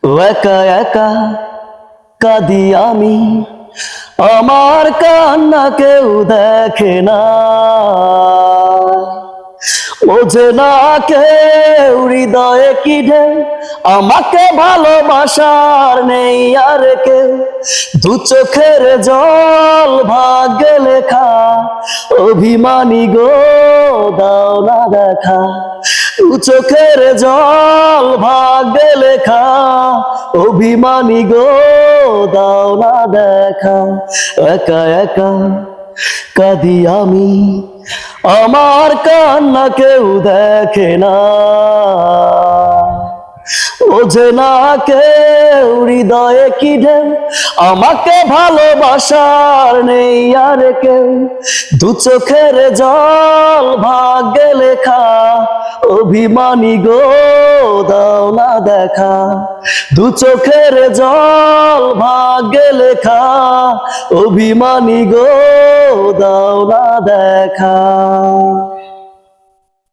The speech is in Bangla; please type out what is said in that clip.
একা একা কাঁদি আমি, আমার কান্না কেউ দেখে না। বোঝে না কেউ হৃদয়ে কি ঢেউ, আমাকে ভালোবাসার নেই আর কেউ। দু চোখের জল ভাগ্যে লেখা, অভিমানী গো দাও না দেখা। দু চোখের জল ভাগ্যে লেখা, অভিমানী গো দাও না দেখা। একা একা কাঁদি আমি, আমার কান্না কেউ দেখে না। বোঝে না কেউ হৃদয়ে কি ঢেউ, আমাকে ভালোবাসার নেই আর কেউ। দু চোখের জল ভাগ্যে লেখা, অভিমানী গো দাও না দেখা। দু চোখের জল ভাগ্যে লেখা, অভিমানী গো দাও না দেখা।